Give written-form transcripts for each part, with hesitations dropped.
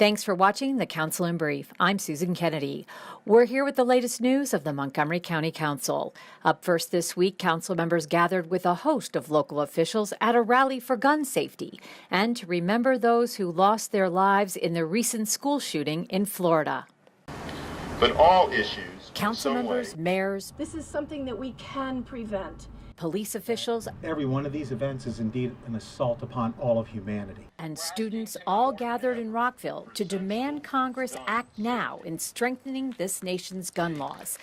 Thanks for watching the Council in Brief. I'm Susan Kennedy. We're here with the latest news of the Montgomery County Council. Up first this week, council members gathered with a host of local officials at a rally for gun safety and to remember those who lost their lives in the recent school shooting in Florida. But all issues, council members, mayors, this is something that we can prevent. Police officials, every one of these events is indeed an assault upon all of humanity. And students all gathered in Rockville to demand Congress act now in strengthening this nation's gun laws.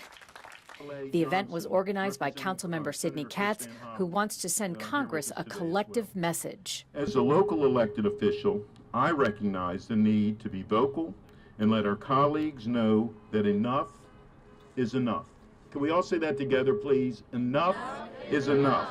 The event was organized by Councilmember Sidney Katz, who wants to send Congress a collective message. As a local elected official, I recognize the need to be vocal and let our colleagues know that enough is enough. Can we all say that together, please? Enough is enough.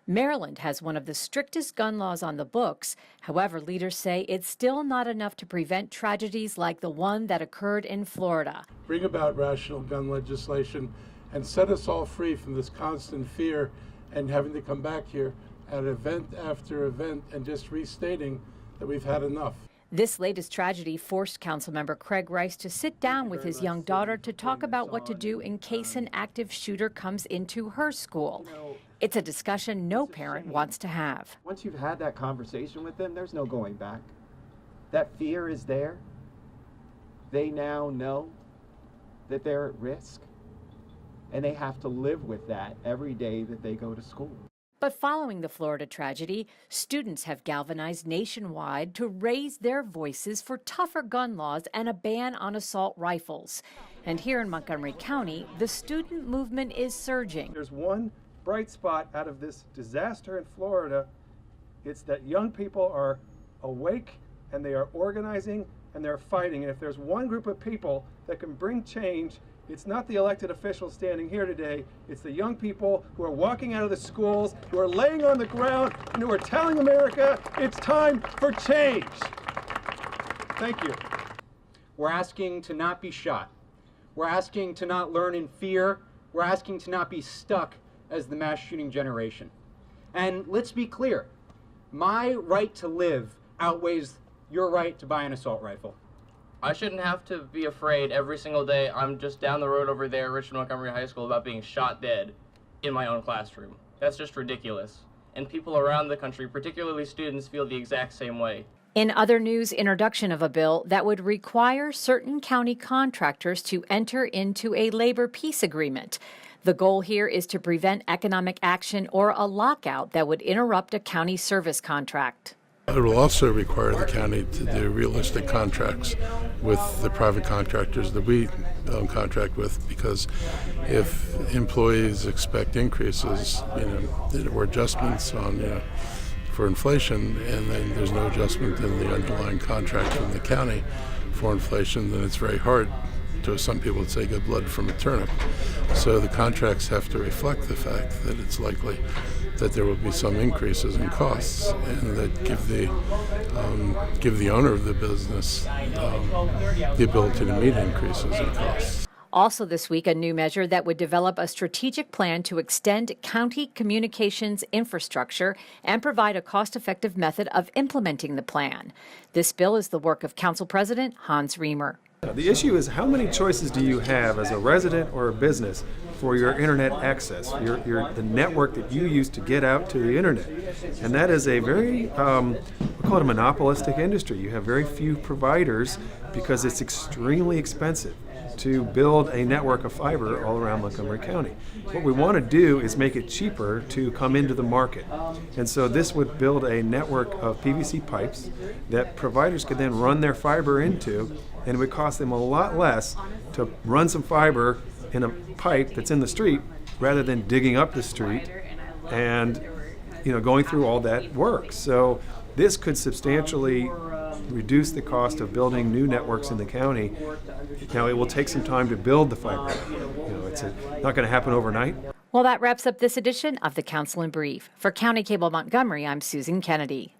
Maryland has one of the strictest gun laws on the books. However, leaders say it's still not enough to prevent tragedies like the one that occurred in Florida. Bring about rational gun legislation and set us all free from this constant fear and having to come back here at event after event and just restating that we've had enough. This latest tragedy forced Councilmember Craig Rice to sit down with his young daughter to talk about what to do in case an active shooter comes into her school. It's a discussion no parent wants to have. Once you've had that conversation with them, there's no going back. That fear is there. They now know that they're at risk, and they have to live with that every day that they go to school. But following the Florida tragedy, students have galvanized nationwide to raise their voices for tougher gun laws and a ban on assault rifles. And here in Montgomery County, the student movement is surging. There's one bright spot out of this disaster in Florida. It's that young people are awake and they are organizing and they're fighting. And if there's one group of people that can bring change, it's not the elected officials standing here today. It's the young people who are walking out of the schools, who are laying on the ground, and who are telling America it's time for change. Thank you. We're asking to not be shot. We're asking to not learn in fear. We're asking to not be stuck as the mass shooting generation. And let's be clear, my right to live outweighs your right to buy an assault rifle. I shouldn't have to be afraid every single day I'm just down the road over there, Richmond Montgomery High School, about being shot dead in my own classroom. That's just ridiculous. And people around the country, particularly students, feel the exact same way. In other news, introduction of a bill that would require certain county contractors to enter into a labor peace agreement. The goal here is to prevent economic action or a lockout that would interrupt a county service contract. It will also require the county to do realistic contracts with the private contractors that we contract with, because if employees expect increases, or adjustments on, for inflation, and then there's no adjustment in the underlying contract from the county for inflation, then it's very hard to, some people would say, get blood from a turnip. So the contracts have to reflect the fact that it's likely that there will be some increases in costs, and that give the owner of the business the ability to meet increases in costs. Also this week, a new measure that would develop a strategic plan to extend county communications infrastructure and provide a cost-effective method of implementing the plan. This bill is the work of Council President Hans Riemer. The issue is, how many choices do you have as a resident or a business for your internet access, the network that you use to get out to the internet? And that is a very, we call it a monopolistic industry. You have very few providers because it's extremely expensive to build a network of fiber all around Montgomery County. What we want to do is make it cheaper to come into the market. And so this would build a network of PVC pipes that providers could then run their fiber into, and it would cost them a lot less to run some fiber in a pipe that's in the street rather than digging up the street and going through all that work. So this could substantially reduce the cost of building new networks in the county. Now, it will take some time to build the fiber. It's not going to happen overnight. Well, that wraps up this edition of the Council in Brief. For County Cable Montgomery, I'm Susan Kennedy.